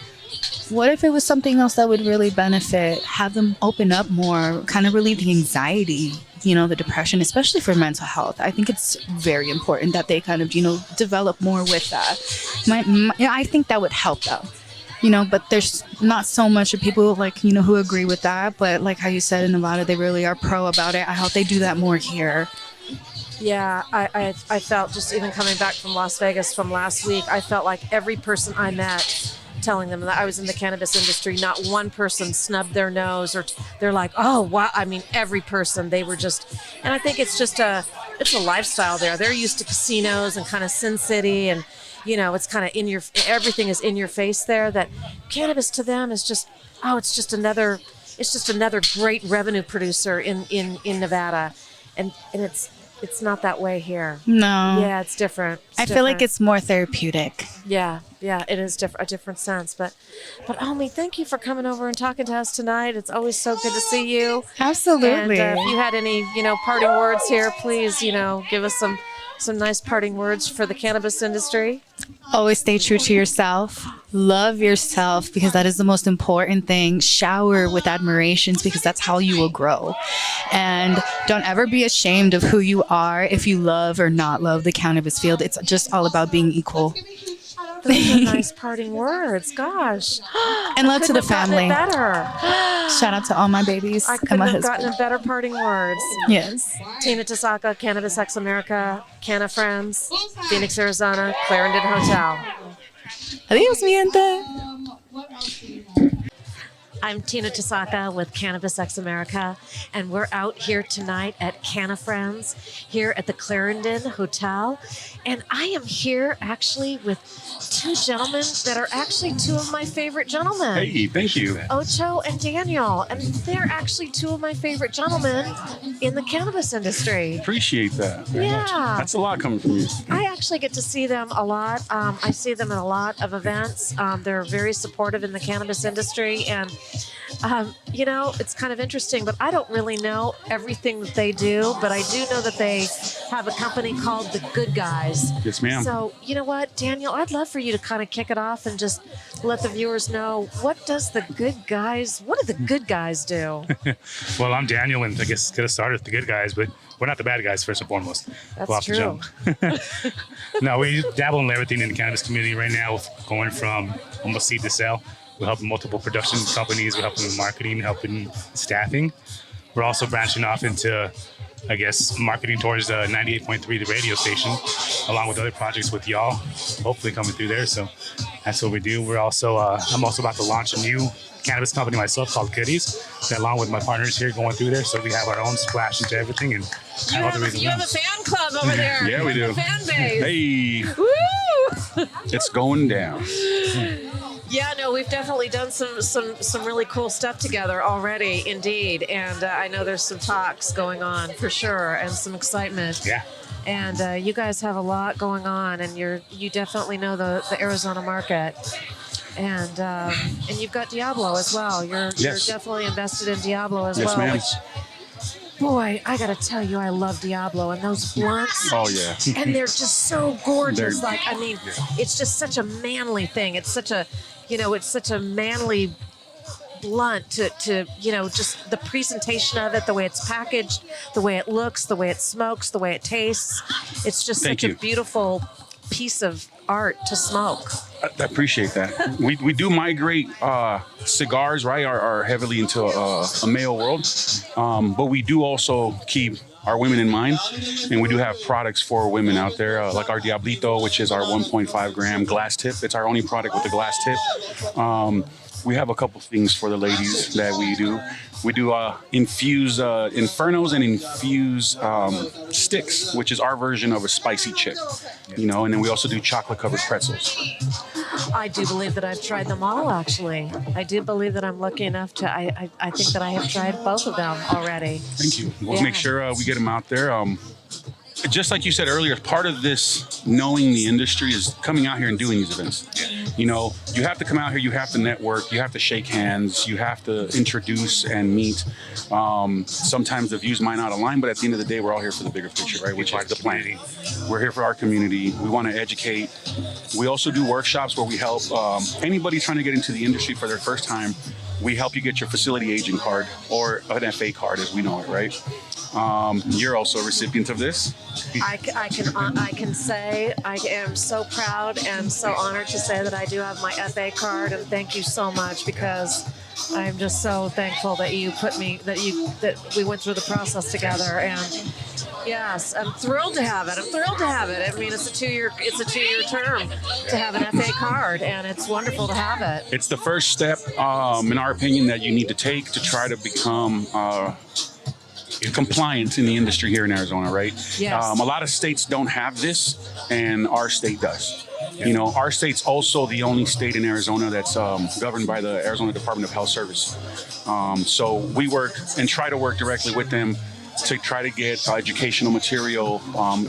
what if it was something else that would really benefit, have them open up more, kind of relieve the anxiety, the depression, especially for mental health? I think it's very important that they kind of, develop more with that. I think that would help though, but there's not so much of people like, who agree with that. But like how you said in Nevada, they really are pro about it. I hope they do that more here. Yeah, I felt, just even coming back from Las Vegas from last week, I felt like every person I met, telling them that I was in the cannabis industry, not one person snubbed their nose, or they're like, oh wow. I mean, every person, they were just, and I think it's a lifestyle there. They're used to casinos and kind of Sin City, and it's kind of everything is in your face there. That cannabis to them is just, it's just another great revenue producer in Nevada, and it's not that way here. No. Yeah, it's different. I feel like it's more therapeutic. Yeah, it is a different sense. But Omi, thank you for coming over and talking to us tonight. It's always so good to see you. Absolutely. And if you had any, parting words here, please, give us some nice parting words for the cannabis industry. Always stay true to yourself. Love yourself, because that is the most important thing. Shower with admirations, because that's how you will grow. And don't ever be ashamed of who you are if you love or not love the cannabis field. It's just all about being equal. Those are nice parting words. Gosh. And love to the family. Better. Shout out to all my babies I and couldn't my have husband. gotten better parting words. Yes. Tina Tasaka, Cannabis X America, Canna Friends, Phoenix, Arizona, Clarendon Hotel. Adios, mi gente. I'm Tina Tasaka with Cannabis X America, and we're out here tonight at Canna Friends here at the Clarendon Hotel. And I am here actually with two gentlemen that are actually two of my favorite gentlemen. Hey, thank you. Ocho and Daniel, and they're actually two of my favorite gentlemen in the cannabis industry. Appreciate that. Very much. Yeah. That's a lot coming from you. I actually get to see them a lot. I see them in a lot of events. They're very supportive in the cannabis industry, and you know, it's kind of interesting, but I don't really know everything that they do, but I do know that they have a company called The Good Guys. Yes, ma'am. So, you know what, Daniel, I'd love for you to kind of kick it off and just let the viewers know, what do the Good Guys do? Well, I'm Daniel, and I guess get us started with the good guys, but we're not the bad guys, first and foremost. That's true. No, we dabble in everything in the cannabis community right now, going from almost seed to sale. We're helping multiple production companies. We're helping with marketing, helping staffing. We're also branching off into, I guess, marketing towards 98.3, the radio station, along with other projects with y'all, hopefully coming through there. So that's what we do. We're also, I'm also about to launch a new cannabis company myself called Goodies, and along with my partners here going through there. So we have our own splash into everything, and You have a fan club over there. Yeah, we do. A fan base. Hey, Woo! it's going down. Yeah, no, we've definitely done some really cool stuff together already, indeed. And I know there's some talks going on for sure, and some excitement. Yeah. And you guys have a lot going on, and you definitely know the Arizona market. And you've got Diablo as well. You're definitely invested in Diablo as well. Ma'am. Which, boy, I gotta tell you, I love Diablo and those blunts. Oh, yeah. And they're just so gorgeous. They're- Like, I mean, it's just such a manly thing. It's such a, it's such a manly blunt to just the presentation of it, the way it's packaged, the way it looks, the way it smokes, the way it tastes. It's just Thank such you. a beautiful piece of art to smoke. I appreciate that. We do migrate. Cigars, right, are heavily into a male world, but we do also keep our women in mind, and we do have products for women out there, like our Diablito, which is our 1.5 gram glass tip. It's our only product with a glass tip. We have a couple things for the ladies that we do. We do infuse infernos and infuse sticks, which is our version of a spicy chip, and then we also do chocolate covered pretzels. I do believe that I've tried them all, actually. I do believe that I'm lucky enough to, I think that I have tried both of them already. Thank you. We'll Yeah. make sure we get them out there. Just like you said earlier, part of this knowing the industry is coming out here and doing these events. You have to come out here, you have to network, you have to shake hands, you have to introduce and meet. Sometimes the views might not align, but at the end of the day, we're all here for the bigger picture, right? Which is the plan. We're here for our community. We want to educate. We also do workshops where we help anybody trying to get into the industry for their first time. We help you get your facility agent card, or an FA card as we know it, right? You're also a recipient of this. I can say I am so proud and so honored to say that I do have my FA card, and thank you so much, because I'm just so thankful that you that we went through the process together. And yes, I'm thrilled to have it. I mean, it's a two-year term to have an FA card, and it's wonderful to have it. It's the first step, in our opinion, that you need to take to try to become compliant in the industry here in Arizona, right? Yes. A lot of states don't have this, and our state does. Our state's also the only state in Arizona that's governed by the Arizona Department of Health Service. So we work and try to work directly with them to try to get educational material,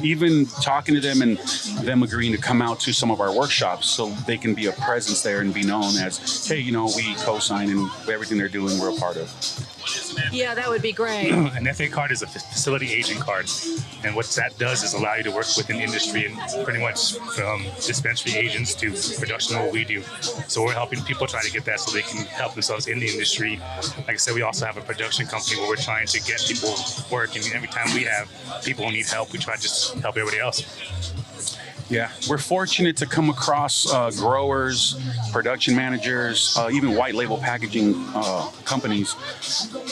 even talking to them and them agreeing to come out to some of our workshops so they can be a presence there and be known as, hey, we co-sign and everything they're doing, we're a part of. Yeah, that would be great. An FA card is a facility agent card, and what that does is allow you to work within the industry, and pretty much from dispensary agents to production, what we do. So we're helping people try to get that so they can help themselves in the industry. Like I said, we also have a production company where we're trying to get people work, and every time we have people who need help, we try to just help everybody else. Yeah, we're fortunate to come across growers, production managers, even white label packaging companies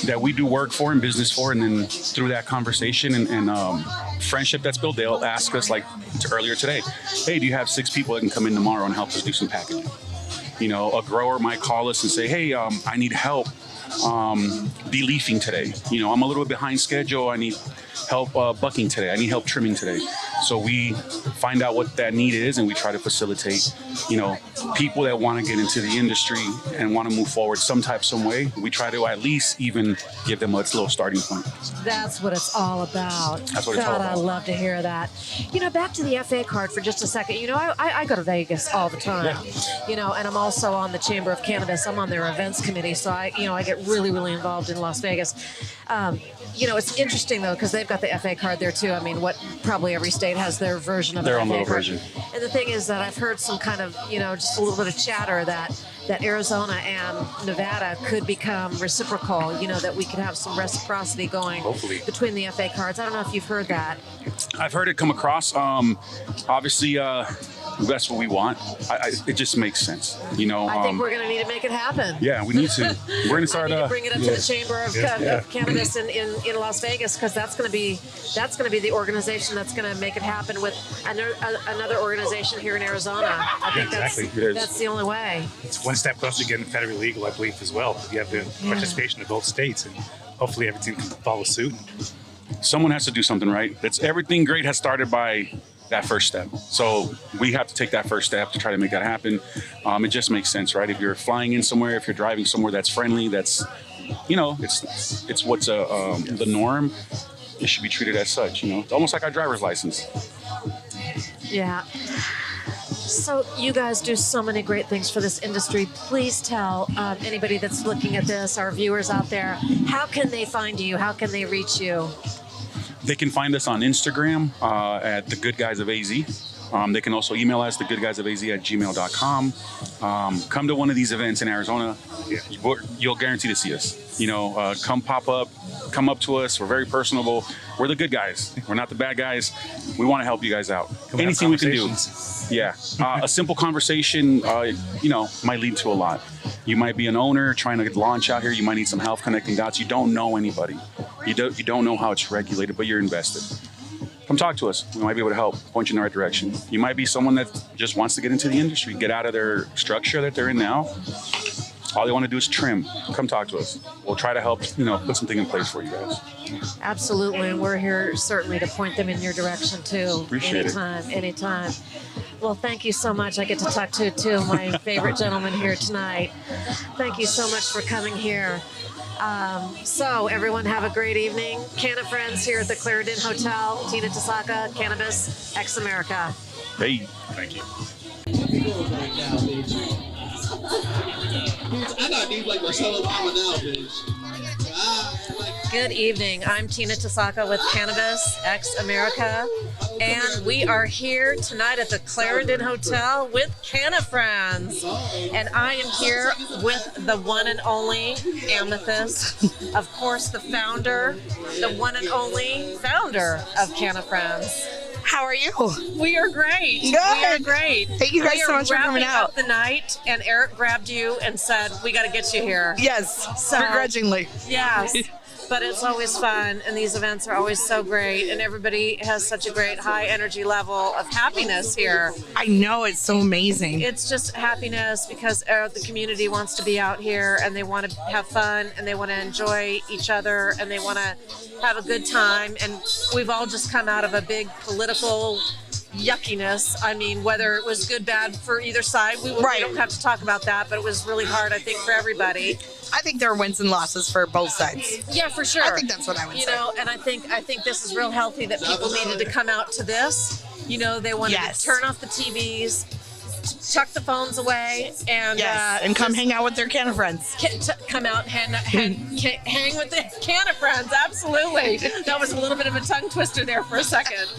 that we do work for and business for, and then through that conversation and friendship that's built, they'll ask us, like earlier today, hey, do you have 6 people that can come in tomorrow and help us do some packaging? You know, a grower might call us and say, hey, I need help de-leafing today. You know, I'm a little bit behind schedule. I need help bucking today. I need help trimming today. So we find out what that need is, and we try to facilitate, you know, people that want to get into the industry and want to move forward some way. We try to at least even give them a little starting point. That's what it's all about. That's what it's all about. I love to hear that. You know, back to the FA card for just a second. You know, I go to Vegas all the time. Yeah. You know, and I'm also on the Chamber of Cannabis. I'm on their events committee, so I get really, really involved in Las Vegas. You know, it's interesting though because they've got the FA card there too. I mean, probably every state has their version of their an own FA little card. version. And the thing is that I've heard some kind of, you know, just a little bit of chatter that Arizona and Nevada could become reciprocal. You know, that we could have some reciprocity going Hopefully. between the FA cards. I don't know if you've heard that. I've heard it come across. Obviously, that's what we want. It just makes sense. You know, I think we're going to need to make it happen. Yeah, we need to. We're going to start. I need to bring it up to the Chamber of Cannabis in Las Vegas because that's going to be the organization that's going to make it happen with another organization here in Arizona. I think that's the only way. It's one step closer to getting federally legal, I believe, as well. You have the participation of both states, and hopefully everything can follow suit. Someone has to do something, right? Everything great has started by that first step. So we have to take that first step to try to make that happen. It just makes sense, right? If you're flying in somewhere, if you're driving somewhere that's friendly, that's, you know, it's what's the norm. It should be treated as such, you know. It's almost like our driver's license. Yeah. So you guys do so many great things for this industry. Please tell anybody that's looking at this, our viewers out there, how can they find you? How can they reach you? They can find us on Instagram at The Good Guys of AZ. They can also email us, thegoodguysofaz@gmail.com. Come to one of these events in Arizona. You'll guarantee to see us. You know, come pop up, come up to us. We're very personable. We're the good guys. We're not the bad guys. We want to help you guys out. Anything we can do. Yeah. A simple conversation, you know, might lead to a lot. You might be an owner trying to launch out here. You might need some help connecting dots. You don't know anybody. You don't know how it's regulated, but you're invested. Come talk to us. We might be able to help, point you in the right direction. You might be someone that just wants to get into the industry, get out of their structure that they're in now. All they want to do is trim. Come talk to us. We'll try to help, you know, put something in place for you guys. Absolutely, and we're here certainly to point them in your direction too. Appreciate it. Anytime. Well, thank you so much. I get to talk to two of my favorite gentlemen here tonight. Thank you so much for coming here. So everyone have a great evening. Canna Friends here at the Clarendon Hotel. Tina Tasaka, Cannabis X America. Hey, thank you. I got these like Marcelo Obama now, bitch. Good evening. I'm Tina Tasaka with Cannabis X America, and we are here tonight at the Clarendon Hotel with Canna Friends. And I am here with the one and only Amethyst, of course, the founder, the one and only founder of Canna Friends. How are you? We are great. Good. We are great. Thank you guys so much for coming out. The night, and Eric grabbed you and said, "We got to get you here." Yes, so, begrudgingly. Yes. But it's always fun, and these events are always so great, and everybody has such a great high energy level of happiness here. I know, it's so amazing. It's just happiness because the community wants to be out here, and they want to have fun, and they want to enjoy each other, and they want to have a good time. And we've all just come out of a big political yuckiness. I mean, whether it was good, bad for either side, we don't have to talk about that, but it was really hard, I think, for everybody. I think there are wins and losses for both sides. Yeah, for sure. I think that's what I would say. You know, and I think this is real healthy that people needed to come out to this. You know, they wanted to turn off the TVs, chuck the phones away, and and come hang out with their Canna Friends. Come out and hang with the Canna Friends. Absolutely. That was a little bit of a tongue twister there for a second.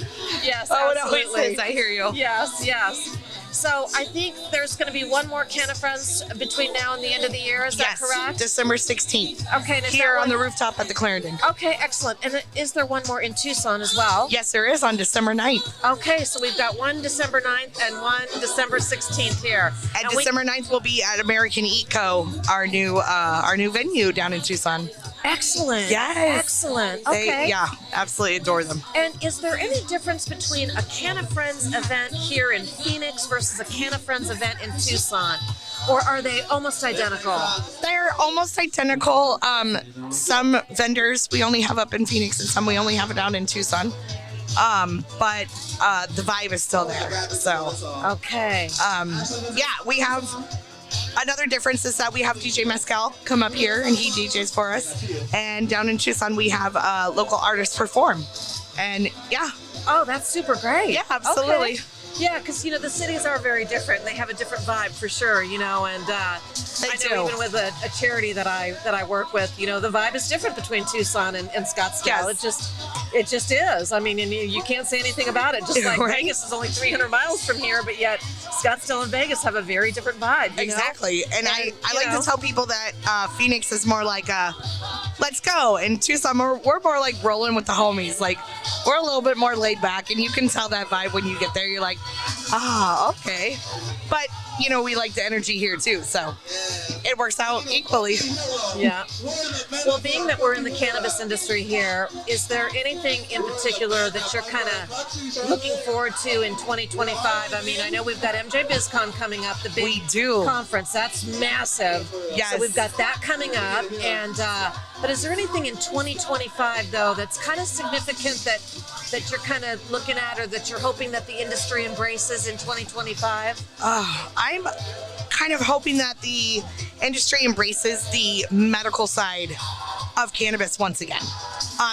Yes, absolutely. It always is. I hear you. Yes, yes. So I think there's going to be one more Canna Friends between now and the end of the year. Is that correct? December 16th. Okay. Here on the rooftop at the Clarendon. Okay, excellent. And is there one more in Tucson as well? Yes, there is on December 9th. Okay, so we've got one December 9th and one December 16th here. And December 9th will be at American Eat Co., our new venue down in Tucson. Excellent. Yes. Excellent. Okay. Yeah, absolutely adore them. And is there any difference between a Canna Friends event here in Phoenix versus a Canna Friends event in Tucson? or are they almost identical? They're almost identical. Some vendors we only have up in Phoenix, and some we only have it down in Tucson. But the vibe is still there. So okay. Yeah, we have another difference is that we have DJ Mescal come up here and he DJs for us. And down in Tucson we have local artists perform. And yeah. Oh, that's super great. Yeah, absolutely. Okay. Yeah, because the cities are very different. They have a different vibe for sure, and I know even with a charity that I work with, the vibe is different between Tucson and Scottsdale. Yes. It just is. I mean, and you can't say anything about it. Just like Right. Vegas is only 300 miles from here, but yet Scottsdale and Vegas have a very different vibe. Exactly. And I like to tell people that Phoenix is more like let's go, and Tucson we're more like rolling with the homies. Like we're a little bit more laid back, and you can tell that vibe when you get there. You're like, okay. But we like the energy here too, so it works out equally. Yeah. Well, being that we're in the cannabis industry here, is there anything in particular that you're kind of looking forward to in 2025? I mean, I know we've got MJ BizCon coming up, the big conference. That's massive. Yes. So we've got that coming up, and but is there anything in 2025 though that's kind of significant that you're kind of looking at, or that you're hoping that the industry embraces in 2025? I'm kind of hoping that the industry embraces the medical side of cannabis once again,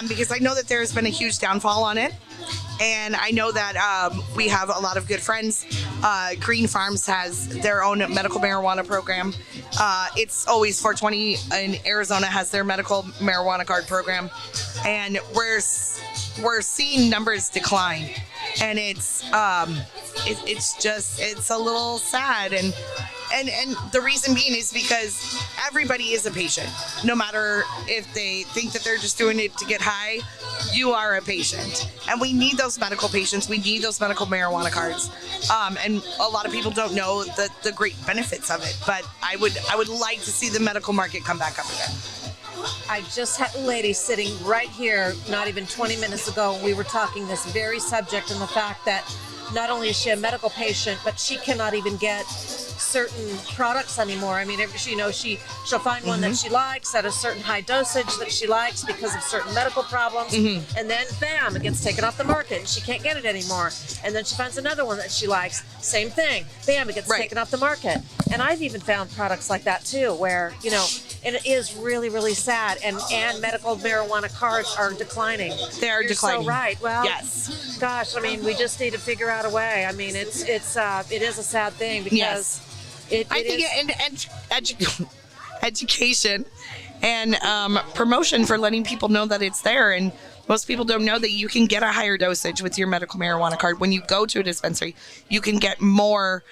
because I know that there's been a huge downfall on it, and I know that we have a lot of good friends. Green Farms has their own medical marijuana program. It's always 420 in Arizona has their medical marijuana card program, and we're seeing numbers decline, and it's a little sad, and the reason being is because everybody is a patient. No matter if they think that they're just doing it to get high, you are a patient, and we need those medical patients. We need those medical marijuana cards, and a lot of people don't know the great benefits of it. But I would like to see the medical market come back up again. I just had a lady sitting right here not even 20 minutes ago, and we were talking this very subject, and the fact that not only is she a medical patient, but she cannot even get certain products anymore. I mean, she'll find one that she likes at a certain high dosage that she likes because of certain medical problems, and then bam, it gets taken off the market and she can't get it anymore. And then she finds another one that she likes, same thing, bam, it gets taken off the market. And I've even found products like that too, where and it is really, really sad. And medical marijuana cards are declining. They are declining. So right. Well, yes. Gosh, I mean, we just need to figure out a way. I mean, it is a sad thing because education and promotion for letting people know that it's there, and most people don't know that you can get a higher dosage with your medical marijuana card. When you go to a dispensary, you can get more.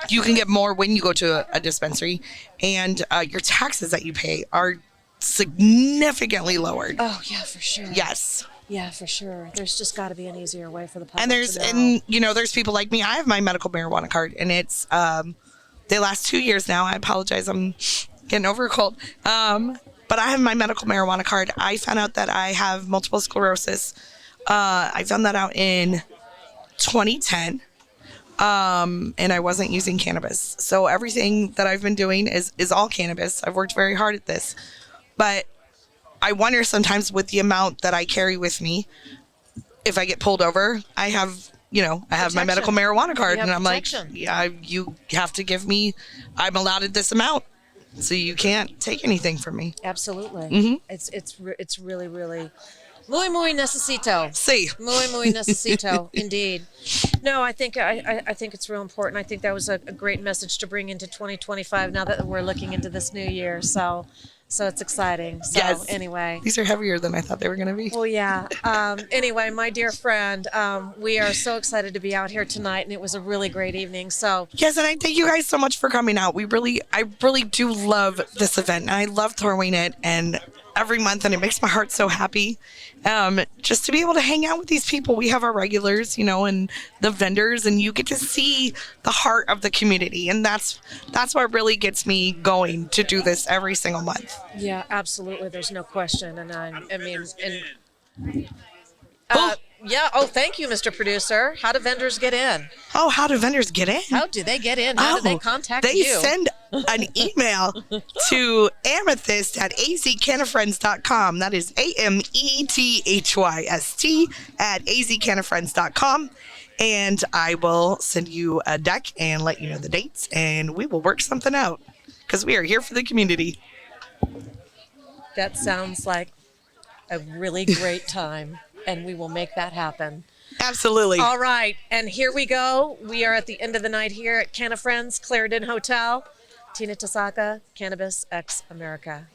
You can get more when you go to a dispensary, and your taxes that you pay are significantly lowered. Oh yeah, for sure. Yes. Yeah, for sure. There's just got to be an easier way for the public. And there's people like me. I have my medical marijuana card, and it's they last 2 years now. I apologize. I'm getting over a cold. But I have my medical marijuana card. I found out that I have multiple sclerosis. I found that out in 2010. And I wasn't using cannabis. So everything that I've been doing is all cannabis. I've worked very hard at this. But I wonder sometimes with the amount that I carry with me, if I get pulled over, I have my medical marijuana card, and I'm protection. Like, yeah, you have to give me, I'm allowed this amount, so you can't take anything from me. Absolutely. Mm-hmm. It's really, really muy necesito. Sí. Muy necesito, indeed. No, I think it's real important. I think that was a great message to bring into 2025 now that we're looking into this new year. So it's exciting. So yes. Anyway. These are heavier than I thought they were going to be. Well, yeah. Anyway, my dear friend, we are so excited to be out here tonight, and it was a really great evening. So yes, and I thank you guys so much for coming out. I really do love this event, and I love throwing it and every month, and it makes my heart so happy. Just to be able to hang out with these people. We have our regulars, and the vendors, and you get to see the heart of the community, and that's what really gets me going to do this every single month. Yeah, absolutely. There's no question, and I mean, and Yeah. Oh, thank you, Mr. Producer. How do vendors get in? Oh, how do vendors get in? How do they get in? How do they contact They you? send an email to amethyst at azcannafriends.com. That is AMETHYST at azcannafriends.com. And I will send you a deck and let you know the dates, and we will work something out because we are here for the community. That sounds like a really great time, and we will make that happen. Absolutely. All right, and here we go. We are at the end of the night here at Canna Friends, Clarendon Hotel. Tina Tasaka, Cannabis X America.